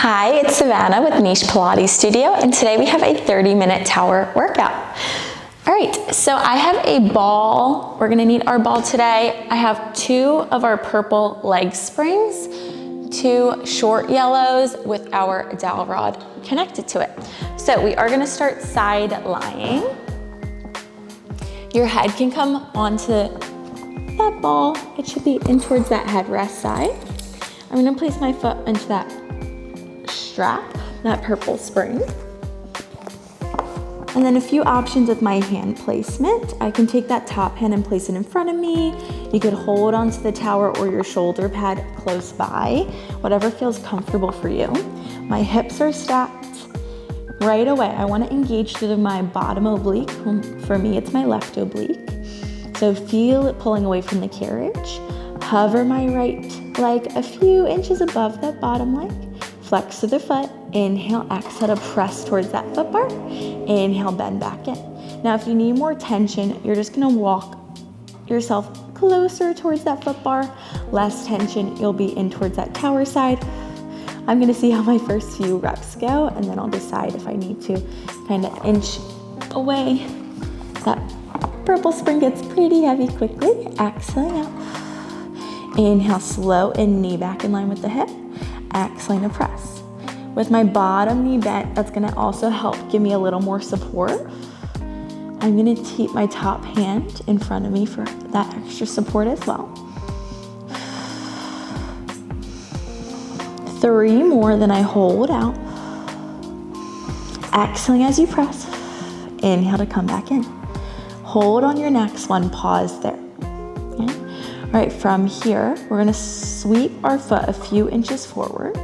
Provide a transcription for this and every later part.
Hi, it's Savannah with Niche Pilates Studio, and today we have a 30-minute tower workout. All right, so I have a ball. We're gonna need our ball today. I have 2 of our purple leg springs, 2 short yellows with our dowel rod connected to it. So we are gonna start side lying. Your head can come onto that ball. It should be in towards that headrest side. I'm gonna place my foot into that strap, that purple spring. And then a few options with my hand placement. I can take that top hand and place it in front of me. You could hold onto the tower or your shoulder pad close by, whatever feels comfortable for you. My hips are stacked. Right away, I want to engage through my bottom oblique. For me, it's my left oblique. So feel it pulling away from the carriage. Hover my right leg a few inches above that bottom leg. Flex to the foot. Inhale, exhale to press towards that foot bar. Inhale, bend back in. Now, if you need more tension, you're just gonna walk yourself closer towards that foot bar. Less tension, you'll be in towards that tower side. I'm gonna see how my first few reps go, and then I'll decide if I need to kind of inch away. That purple spring gets pretty heavy quickly. Exhaling out. Inhale, slow and knee back in line with the hip. Exhaling to press. With my bottom knee bent, that's gonna also help give me a little more support. I'm gonna keep my top hand in front of me for that extra support as well. 3 more, then I hold out. Exhaling as you press. Inhale to come back in. Hold on your next one, pause there. Okay. All right, from here, we're gonna sweep our foot a few inches forward.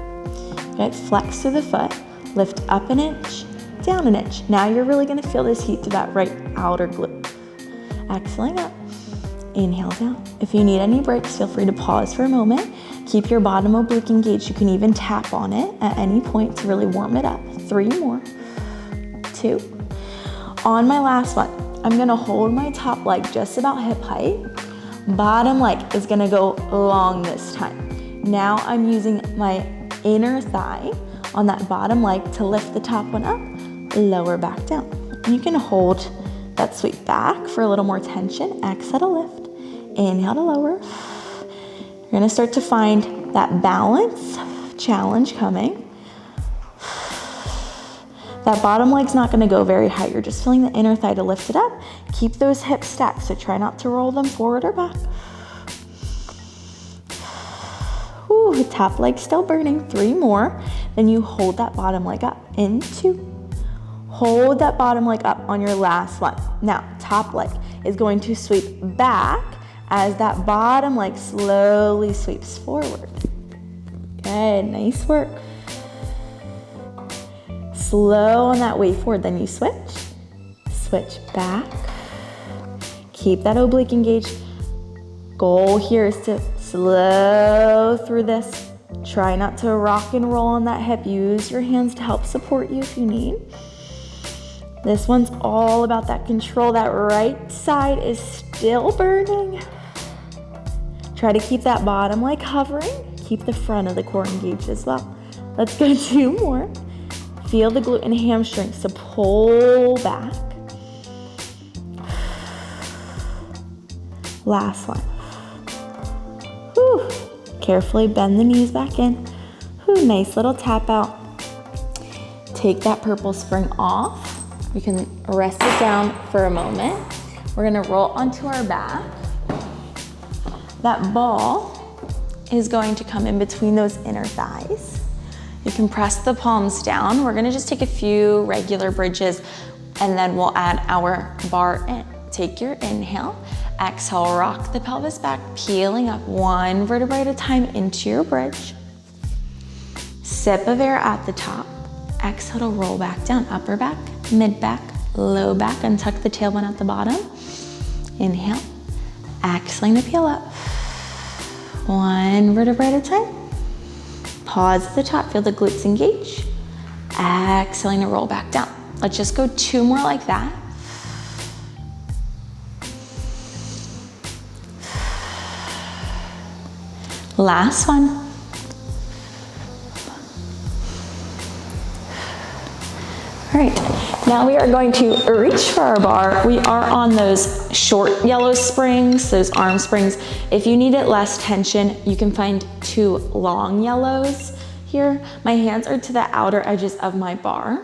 Okay, flex through the foot, lift up an inch, down an inch. Now you're really gonna feel this heat through that right outer glute. Exhaling up, inhale down. If you need any breaks, feel free to pause for a moment. Keep your bottom oblique engaged. You can even tap on it at any point to really warm it up. 3 more, 2. On my last one, I'm gonna hold my top leg just about hip height. Bottom leg is gonna go long this time. Now I'm using my inner thigh on that bottom leg to lift the top one up, lower back down. And you can hold that sweep back for a little more tension. Exhale to lift, inhale to lower. You're gonna start to find that balance challenge coming. That bottom leg's not gonna go very high. You're just feeling the inner thigh to lift it up. Keep those hips stacked, so try not to roll them forward or back. Ooh, top leg still burning. 3 more. Then you hold that bottom leg up in 2. Hold that bottom leg up on your last one. Now, top leg is going to sweep back as that bottom leg slowly sweeps forward. Good, nice work. Slow on that way forward, then you switch back. Keep that oblique engaged. Goal here is to slow through this. Try not to rock and roll on that hip. Use your hands to help support you if you need. This one's all about that control. That right side is still burning. Try to keep that bottom leg hovering. Keep the front of the core engaged as well. Let's go 2 more. Feel the glute and hamstrings to pull back. Last one. Whew. Carefully bend the knees back in. Whew, nice little tap out. Take that purple spring off. You can rest it down for a moment. We're gonna roll onto our back. That ball is going to come in between those inner thighs. You can press the palms down. We're gonna just take a few regular bridges and then we'll add our bar in. Take your inhale, exhale, rock the pelvis back, peeling up 1 vertebrae at a time into your bridge. Sip of air at the top. Exhale to roll back down, upper back, mid back, low back, untuck the tailbone at the bottom. Inhale, exhaling to peel up. 1 vertebrae at a time. Pause at the top, feel the glutes engage. Exhaling to roll back down. Let's just go 2 more like that. Last one. All right, now we are going to reach for our bar. We are on those short yellow springs, those arm springs. If you need it less tension, you can find 2 long yellows here. My hands are to the outer edges of my bar.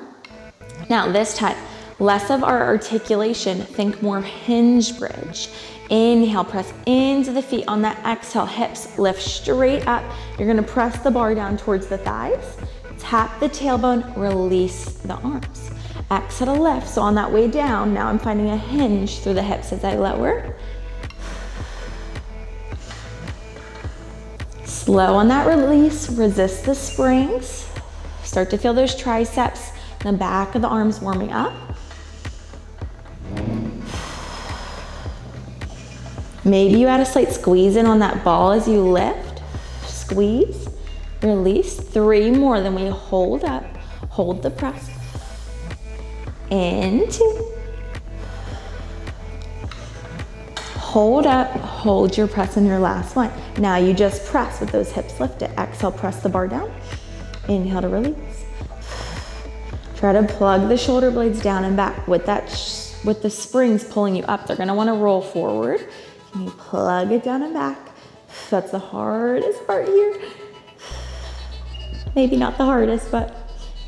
Now this time, less of our articulation, think more hinge bridge. Inhale, press into the feet. On that exhale, hips lift straight up. You're gonna press the bar down towards the thighs. Tap the tailbone, release the arms. Exhale to lift, so on that way down, now I'm finding a hinge through the hips as I lower. Slow on that release, resist the springs. Start to feel those triceps, the back of the arms warming up. Maybe you add a slight squeeze in on that ball as you lift. Squeeze. Release. 3 more, then we hold up, hold the press. And 2. Hold up, hold your press in your last one. Now you just press with those hips lifted. Exhale, press the bar down. Inhale to release. Try to plug the shoulder blades down and back with the springs pulling you up. They're gonna wanna roll forward. Can you plug it down and back? That's the hardest part here. Maybe not the hardest, but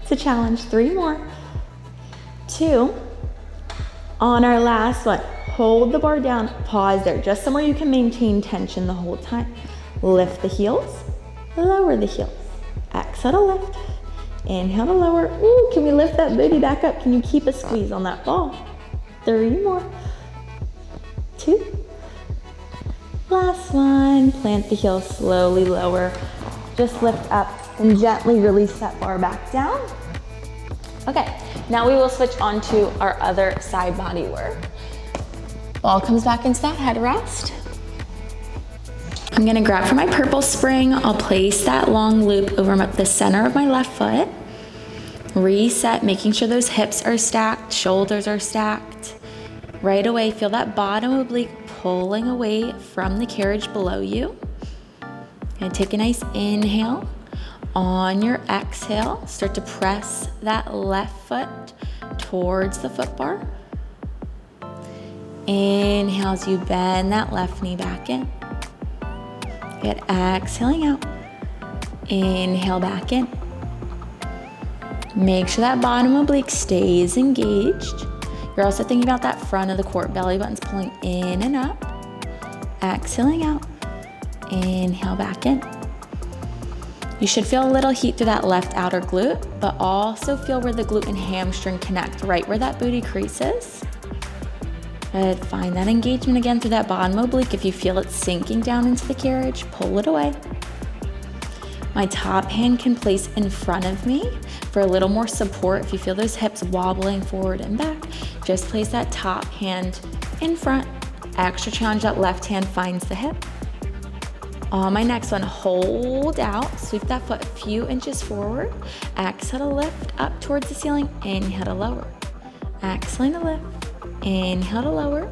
it's a challenge. 3 more. 2. On our last one, hold the bar down, pause there, just somewhere you can maintain tension the whole time. Lift the heels, lower the heels. Exhale to lift, inhale to lower. Ooh, can we lift that booty back up? Can you keep a squeeze on that ball? 3 more. 2. Last one, plant the heel, slowly lower. Just lift up and gently release that bar back down. Okay, now we will switch on to our other side body work. Ball comes back into that headrest. I'm gonna grab for my purple spring. I'll place that long loop over the center of my left foot. Reset, making sure those hips are stacked, shoulders are stacked. Right away, feel that bottom oblique pulling away from the carriage below you. And take a nice inhale. On your exhale, start to press that left foot towards the foot bar. Inhale as you bend that left knee back in. Good, exhaling out. Inhale back in. Make sure that bottom oblique stays engaged. You're also thinking about that front of the core, belly button's pulling in and up. Exhaling out. Inhale back in. You should feel a little heat through that left outer glute, but also feel where the glute and hamstring connect, right where that booty crease is. Good, find that engagement again through that bottom oblique. If you feel it sinking down into the carriage, pull it away. My top hand can place in front of me for a little more support. If you feel those hips wobbling forward and back, just place that top hand in front. Extra challenge, that left hand finds the hip. On my next one, hold out, sweep that foot a few inches forward. Exhale to lift up towards the ceiling, inhale to lower. Exhale to lift, inhale to lower.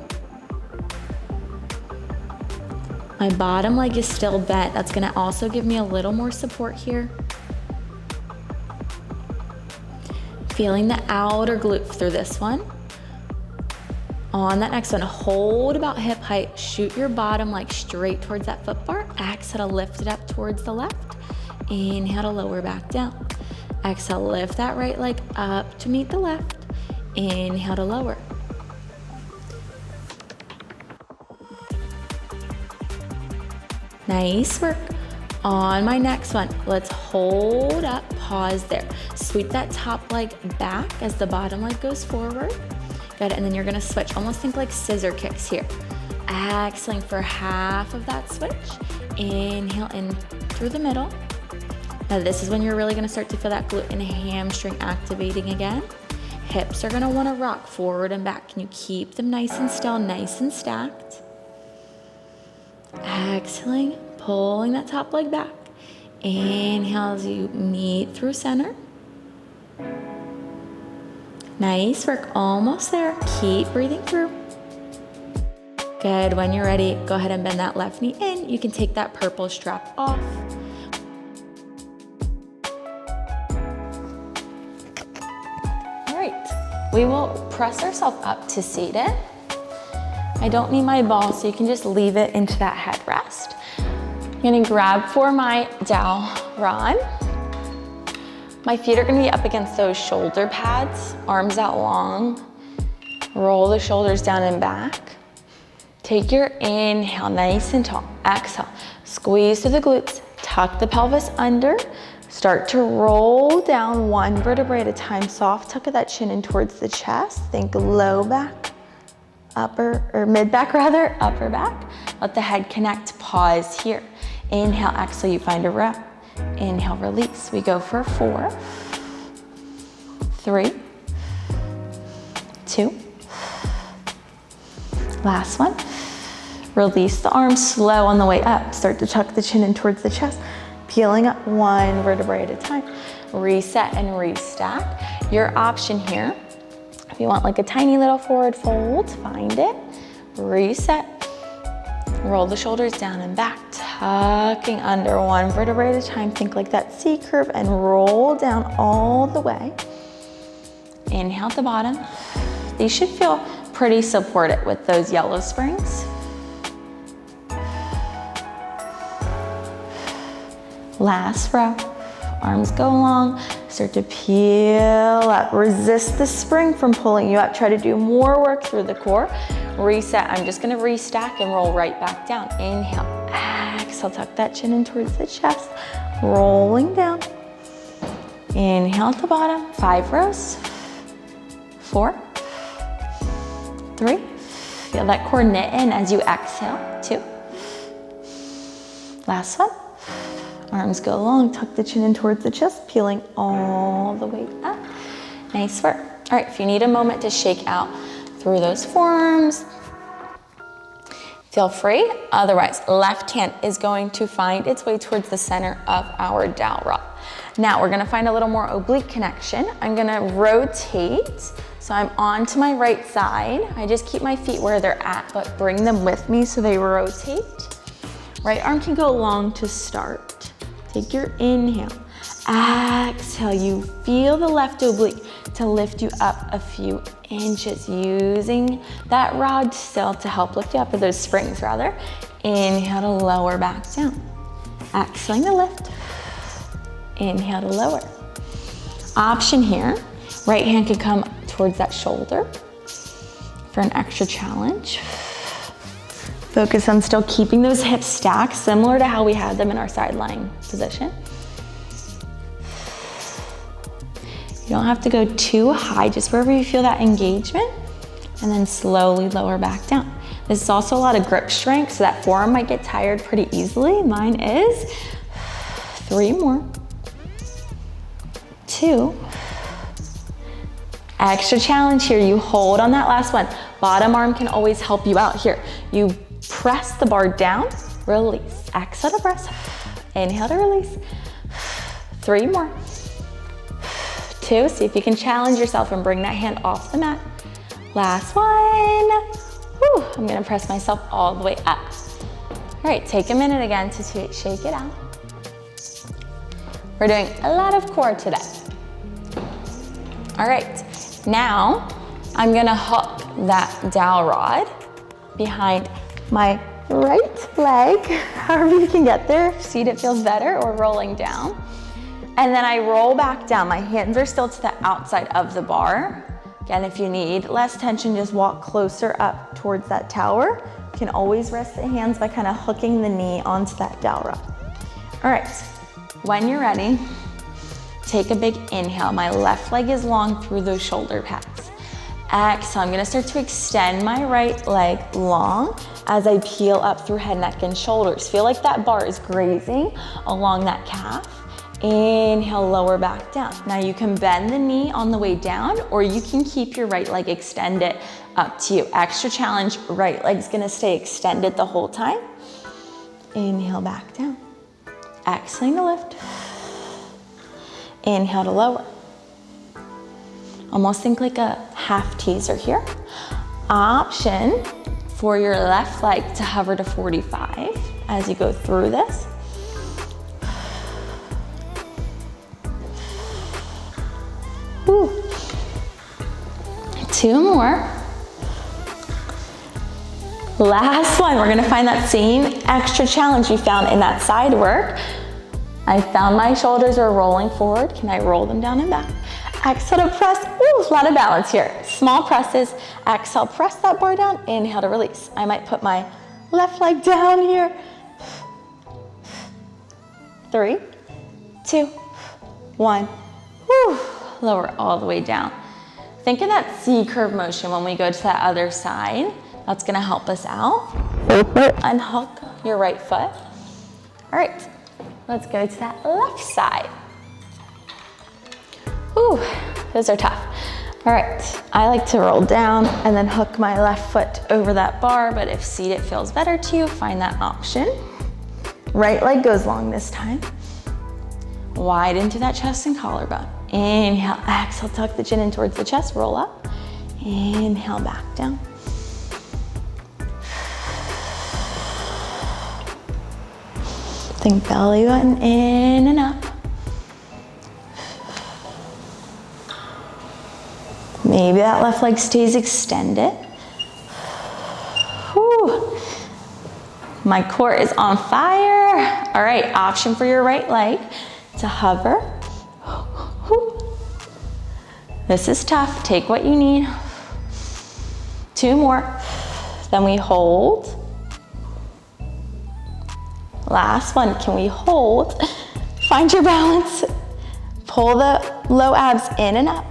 My bottom leg is still bent. That's gonna also give me a little more support here. Feeling the outer glute through this one. On that next one, hold about hip height, shoot your bottom leg straight towards that foot bar. Exhale to lift it up towards the left. Inhale to lower back down. Exhale, lift that right leg up to meet the left. Inhale to lower. Nice work. On my next one, let's hold up, pause there. Sweep that top leg back as the bottom leg goes forward. Good, and then you're gonna switch, almost think like scissor kicks here. Exhaling for half of that switch. Inhale in through the middle. Now this is when you're really gonna start to feel that glute and hamstring activating again. Hips are gonna wanna rock forward and back. Can you keep them nice and still, nice and stacked? Exhaling, pulling that top leg back. Inhale as you meet through center. Nice work, almost there. Keep breathing through. Good, when you're ready, go ahead and bend that left knee in. You can take that purple strap off. All right, We will press ourselves up to seated. I don't need my ball, so you can just leave it into that headrest. I'm gonna grab for my dowel rod. My feet are gonna be up against those shoulder pads, arms out long. Roll the shoulders down and back. Take your inhale, nice and tall. Exhale, squeeze through the glutes, tuck the pelvis under. Start to roll down one vertebrae at a time. Soft tuck of that chin in towards the chest. Think low back, upper, or mid back rather, upper back. Let the head connect, pause here. Inhale, exhale, you find a rep. Inhale, release. We go for 4, 3, 2. Last one. Release the arms slow on the way up. Start to tuck the chin in towards the chest. Peeling up one vertebrae at a time. Reset and restack. Your option here, if you want like a tiny little forward fold, find it. Reset. Roll the shoulders down and back, tucking under one vertebrae at a time. Think like that C curve and roll down all the way. Inhale at the bottom. These should feel pretty supported with those yellow springs. Last row, arms go long, start to peel up. Resist the spring from pulling you up. Try to do more work through the core. Reset, I'm just gonna restack and roll right back down. Inhale, exhale, tuck that chin in towards the chest. Rolling down. Inhale at the bottom, 5 rows. 4, 3. Feel that core knit in as you exhale. 2. Last one. Arms go long, tuck the chin in towards the chest, peeling all the way up. Nice work. All right, if you need a moment to shake out through those forearms, feel free. Otherwise, left hand is going to find its way towards the center of our dowel rod. Now we're gonna find a little more oblique connection. I'm gonna rotate. So I'm on to my right side. I just keep my feet where they're at, but bring them with me so they rotate. Right arm can go long to start. Take your inhale, exhale. You feel the left oblique to lift you up a few inches, using that rod still to help lift you up, or those springs rather. Inhale to lower back down. Exhaling to lift. Inhale to lower. Option here, right hand can come towards that shoulder for an extra challenge. Focus on still keeping those hips stacked, similar to how we had them in our side lying position. You don't have to go too high, just wherever you feel that engagement, and then slowly lower back down. This is also a lot of grip strength, so that forearm might get tired pretty easily. Mine is. 3 more. 2. Extra challenge here, you hold on that last one. Bottom arm can always help you out here. You press the bar down, release. Exhale to press, inhale to release. 3 more. 2, see if you can challenge yourself and bring that hand off the mat. Last one. Whew, I'm gonna press myself all the way up. All right, take a minute again to shake it out. We're doing a lot of core today. All right, now I'm gonna hook that dowel rod behind my right leg, however you can get there. Seated feels better, or rolling down. And then I roll back down. My hands are still to the outside of the bar. Again, if you need less tension, just walk closer up towards that tower. You can always rest the hands by kind of hooking the knee onto that dowel rod. All right, when you're ready, take a big inhale. My left leg is long through those shoulder pads. Exhale, I'm gonna start to extend my right leg long as I peel up through head, neck, and shoulders. Feel like that bar is grazing along that calf. Inhale, lower back down. Now you can bend the knee on the way down, or you can keep your right leg extended, up to you. Extra challenge, right leg's gonna stay extended the whole time. Inhale, back down. Exhaling to lift. Inhale to lower. Almost think like a half teaser here. Option for your left leg to hover to 45 as you go through this. Whew. 2 more. Last one, we're gonna find that same extra challenge you found in that side work. I found my shoulders are rolling forward. Can I roll them down and back? Exhale to press. Ooh, a lot of balance here. Small presses. Exhale, press that bar down. Inhale to release. I might put my left leg down here. 3, 2, 1. Whew. Lower all the way down. Think of that C curve motion when we go to that other side. That's gonna help us out. Unhook your right foot. All right, let's go to that left side. Ooh, those are tough. All right, I like to roll down and then hook my left foot over that bar, but if seated feels better to you, find that option. Right leg goes long this time. Wide into that chest and collarbone. Inhale, exhale, tuck the chin in towards the chest, roll up. Inhale, back down. Think belly button in and up. Maybe that left leg stays extended. Whew. My core is on fire. All right, option for your right leg to hover. This is tough, take what you need. 2 more, then we hold. Last one, can we hold? Find your balance. Pull the low abs in and up.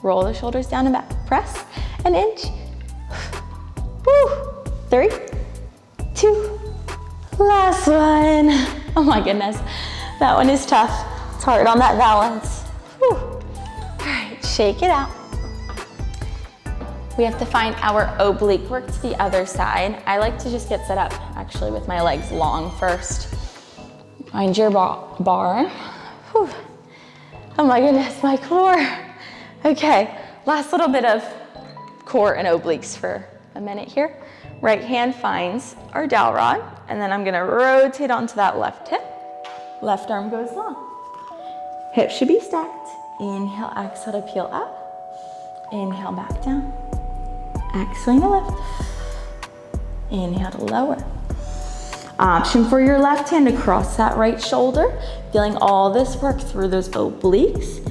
Roll the shoulders down and back. Press an inch. Woo. 3, 2, last one. Oh my goodness, that one is tough. It's hard on that balance. Whew. All right, shake it out. We have to find our oblique work to the other side. I like to just get set up actually with my legs long first. Find your bar. Whew. Oh my goodness, my core. Okay, last little bit of core and obliques for a minute here. Right hand finds our dowel rod, and then I'm gonna rotate onto that left hip. Left arm goes long. Hips should be stacked. Inhale, exhale to peel up. Inhale, back down. Exhaling to lift. Inhale to lower. Option for your left hand to cross that right shoulder. Feeling all this work through those obliques.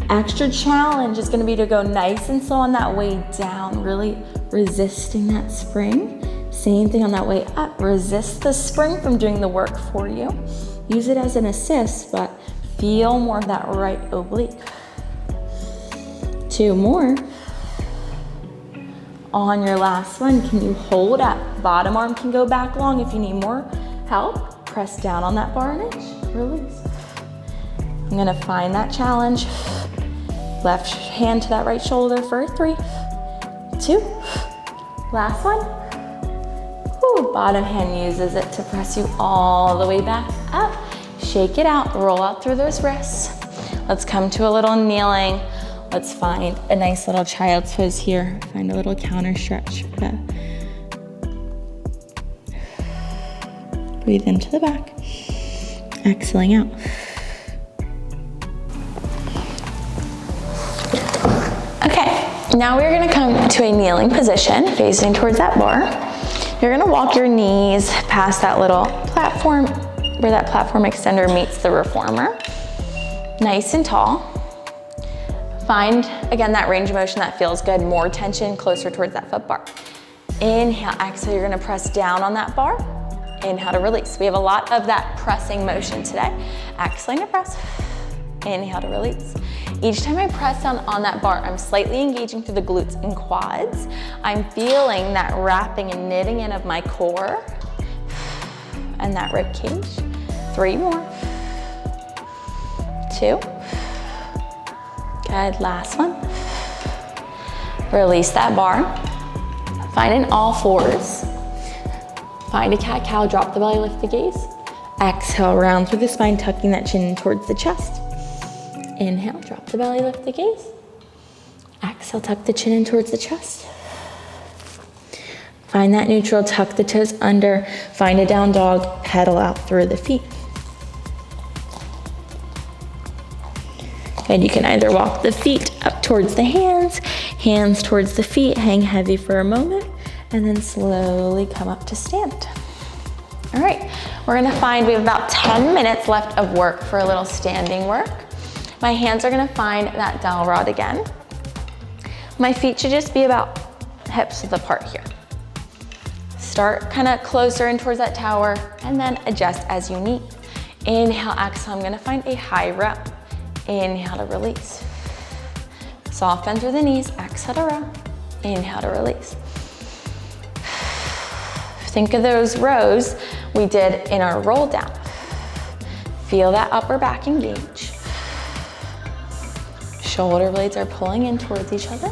Extra challenge is gonna be to go nice and slow on that way down, really resisting that spring. Same thing on that way up. Resist the spring from doing the work for you. Use it as an assist, but feel more of that right oblique. 2 more. On your last one, can you hold up? Bottom arm can go back long if you need more help. Press down on that bar an inch, release. I'm gonna find that challenge. Left hand to that right shoulder for 3, 2, last one. Whew. Bottom hand uses it to press you all the way back up. Shake it out, roll out through those wrists. Let's come to a little kneeling. Let's find a nice little child's pose here. Find a little counter stretch for that. Breathe into the back, exhaling out. Okay, now we're gonna come to a kneeling position, facing towards that bar. You're gonna walk your knees past that little platform, where that platform extender meets the reformer. Nice and tall. Find, again, that range of motion that feels good, more tension closer towards that foot bar. Inhale, exhale, you're gonna press down on that bar. Inhale to release. We have a lot of that pressing motion today. Exhaling to press. Inhale to release. Each time I press down on that bar, I'm slightly engaging through the glutes and quads. I'm feeling that wrapping and knitting in of my core and that rib cage. 3 more. 2. Good, last one. Release that bar. Find an all fours. Find a cat-cow, drop the belly, lift the gaze. Exhale, round through the spine, tucking that chin towards the chest. Inhale, drop the belly, lift the gaze. Exhale, tuck the chin in towards the chest. Find that neutral, tuck the toes under. Find a down dog, pedal out through the feet. And you can either walk the feet up towards the hands, hands towards the feet, hang heavy for a moment, and then slowly come up to stand. All right, we're gonna find we have about 10 minutes left of work for a little standing work. My hands are gonna find that dowel rod again. My feet should just be about hips width apart here. Start kind of closer in towards that tower and then adjust as you need. Inhale, exhale, I'm gonna find a high row. Inhale to release. Soft bend through the knees, exhale to row. Inhale to release. Think of those rows we did in our roll down. Feel that upper back engage. Shoulder blades are pulling in towards each other.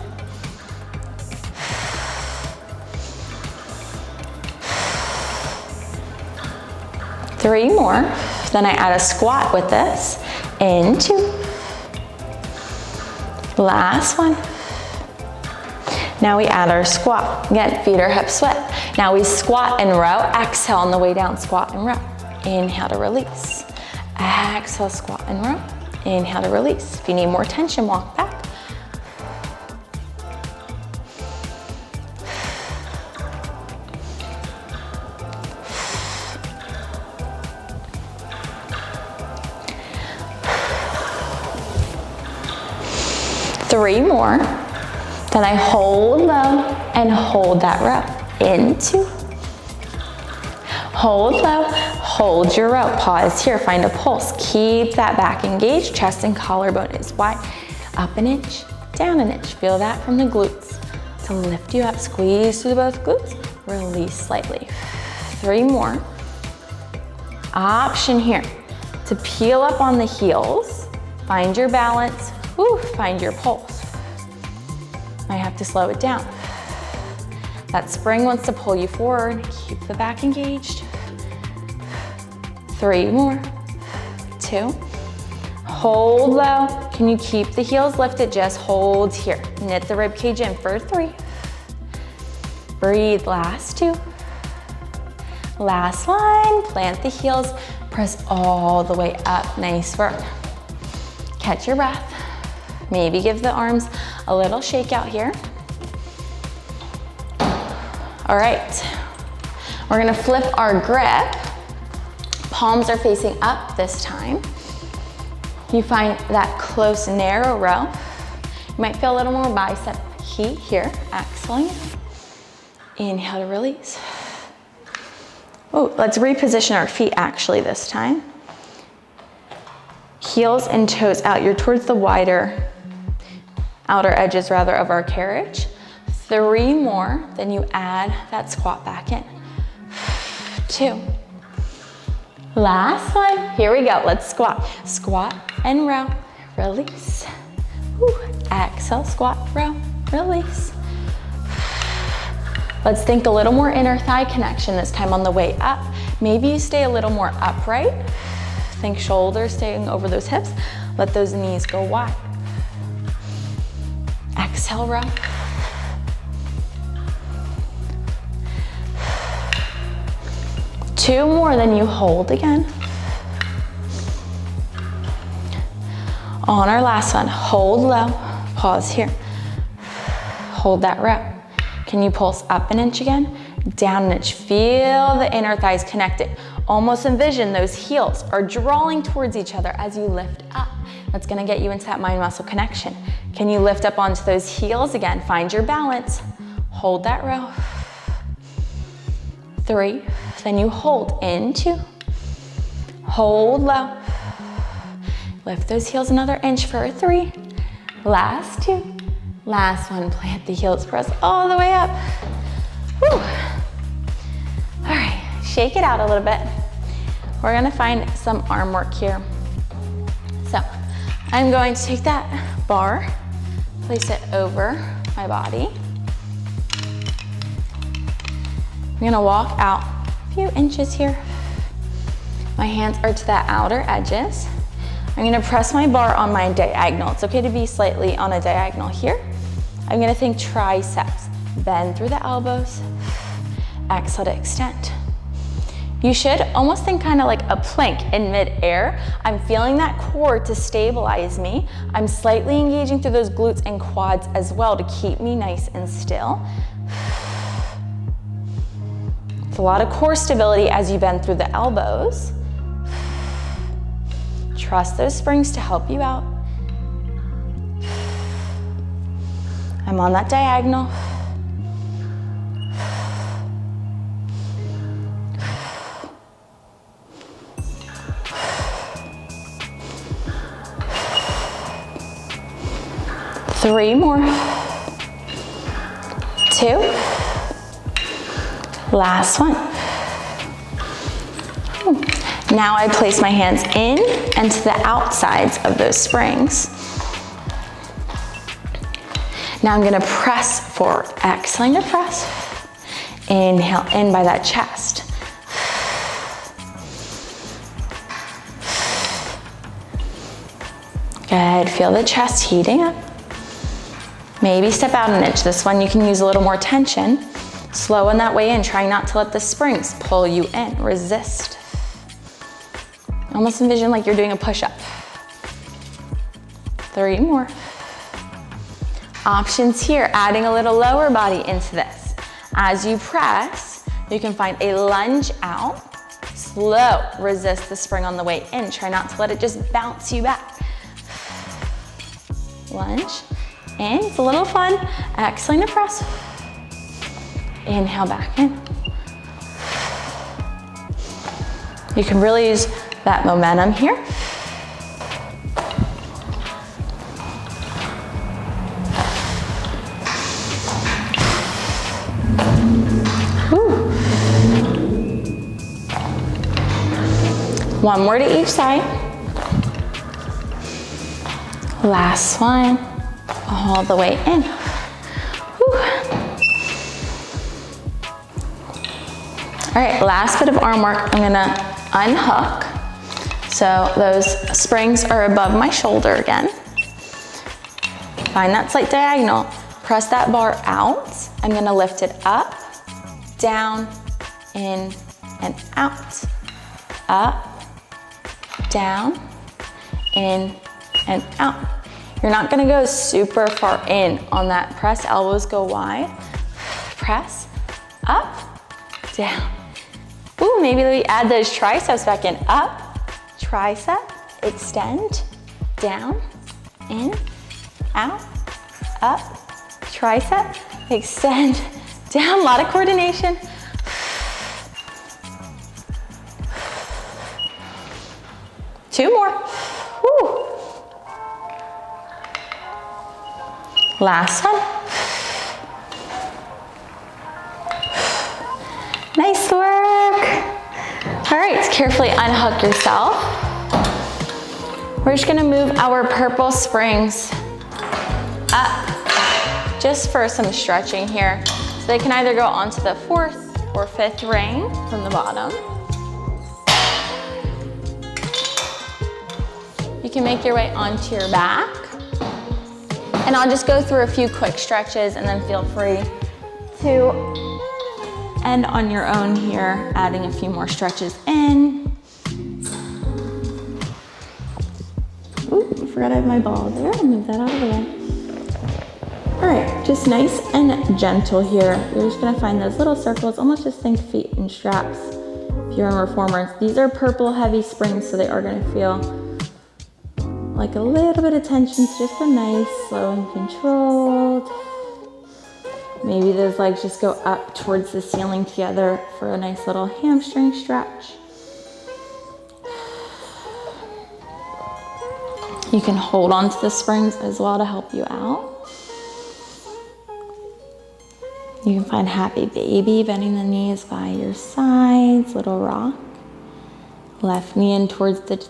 Three more, then I add a squat with this. In 2. Last one. Now we add our squat. Again, feet are hip width. Now we squat and row. Exhale on the way down, squat and row. Inhale to release. Exhale, squat and row. Inhale to release. If you need more tension, walk back. Three more. Then I hold low and hold that row. In 2. Hold low, hold your row. Pause here, find a pulse. Keep that back engaged. Chest and collarbone is wide. Up an inch, down an inch. Feel that from the glutes. To lift you up, squeeze through both glutes. Release slightly. 3 more. Option here to peel up on the heels. Find your balance. Ooh, find your pulse. Might have to slow it down. That spring wants to pull you forward. Keep the back engaged. 3 more. 2. Hold low. Can you keep the heels lifted? Just hold here. Knit the rib cage in for 3. Breathe, last 2. Last line, plant the heels. Press all the way up, nice work. Catch your breath. Maybe give the arms a little shake out here. All right, we're gonna flip our grip. Palms are facing up this time. You find that close, narrow row. You might feel a little more bicep heat here. Exhaling. Inhale to release. Oh, let's reposition our feet actually this time. Heels and toes out. You're towards the wider outer edges rather of our carriage. 3 more, then you add that squat back in. 2. Last one, here we go, let's squat. Squat and row, release. Woo. Exhale, squat, row, release. Let's think a little more inner thigh connection this time on the way up. Maybe you stay a little more upright. Think shoulders staying over those hips. Let those knees go wide. Exhale, row. Two more, then you hold again. On our last one, hold low, pause here. Hold that row. Can you pulse up an inch again? Down an inch. Feel the inner thighs connected. Almost envision those heels are drawing towards each other as you lift up. That's gonna get you into that mind-muscle connection. Can you lift up onto those heels again? Find your balance. Hold that row. 3, then you hold in 2. Hold low. Lift those heels another inch for 3. Last 2. Last one, plant the heels, press all the way up. Whew. All right, shake it out a little bit. We're gonna find some arm work here. So I'm going to take that bar, place it over my body. I'm gonna walk out a few inches here. My hands are to the outer edges. I'm gonna press my bar on my diagonal. It's okay to be slightly on a diagonal here. I'm gonna think triceps. Bend through the elbows. Exhale to extend. You should almost think kind of like a plank in mid-air. I'm feeling that core to stabilize me. I'm slightly engaging through those glutes and quads as well to keep me nice and still. It's a lot of core stability as you bend through the elbows. Trust those springs to help you out. I'm on that diagonal. Three more. Two. Last one. Now I place my hands in and to the outsides of those springs. Now I'm gonna press forward. Exhaling to press. Inhale in by that chest. Good, feel the chest heating up. Maybe step out an inch. This one you can use a little more tension. Slow in that way in, trying not to let the springs pull you in. Resist. Almost envision like you're doing a push-up. Three more. Options here, adding a little lower body into this. As you press, you can find a lunge out. Slow, resist the spring on the way in. Try not to let it just bounce you back. Lunge, in, it's a little fun. Exhaling to press. Inhale back in. You can really use that momentum here. Woo. One more to each side. Last one, all the way in. Woo. All right, last bit of arm work. I'm gonna unhook. So those springs are above my shoulder again. Find that slight diagonal. Press that bar out. I'm gonna lift it up, down, in, and out. Up, down, in, and out. You're not gonna go super far in on that press. Elbows go wide. Press, up, down. Ooh, maybe we add those triceps back in. Up, tricep, extend, down, in, out, up, tricep, extend, down. A lot of coordination. Two more. Woo. Last one. Nice work. All right, carefully unhook yourself. We're just gonna move our purple springs up just for some stretching here. So they can either go onto the 4th or 5th ring from the bottom. You can make your way onto your back. And I'll just go through a few quick stretches and then feel free to end on your own here, adding a few more stretches in. Ooh, I forgot I have my ball there. I'll move that out of the way. All right, just nice and gentle here. You're just gonna find those little circles, almost just think feet and straps. If you're in reformers, these are purple heavy springs, so they are gonna feel like a little bit of tension, so just go nice, slow and controlled. Maybe those legs just go up towards the ceiling together for a nice little hamstring stretch. You can hold on to the springs as well to help you out. You can find happy baby, bending the knees by your sides, little rock. Left knee in towards the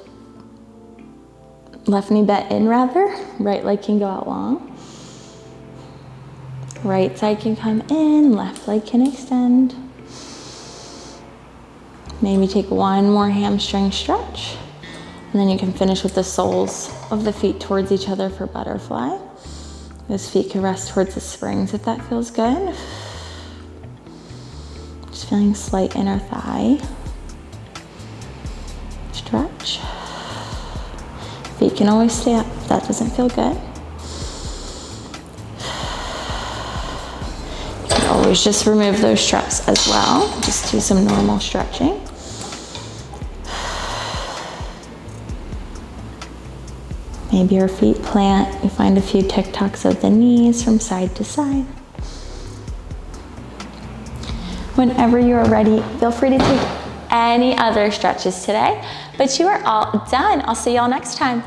left knee bent in rather. Right leg can go out long. Right side can come in, left leg can extend. Maybe take one more hamstring stretch. And then you can finish with the soles of the feet towards each other for butterfly. Those feet can rest towards the springs if that feels good. Just feeling slight inner thigh. stretch. Feet can always stay up if that doesn't feel good. You can always just remove those straps as well. Just do some normal stretching. Maybe your feet plant. You find a few tick-tocks of the knees from side to side. Whenever you are ready, feel free to take any other stretches today, but you are all done. I'll see y'all next time.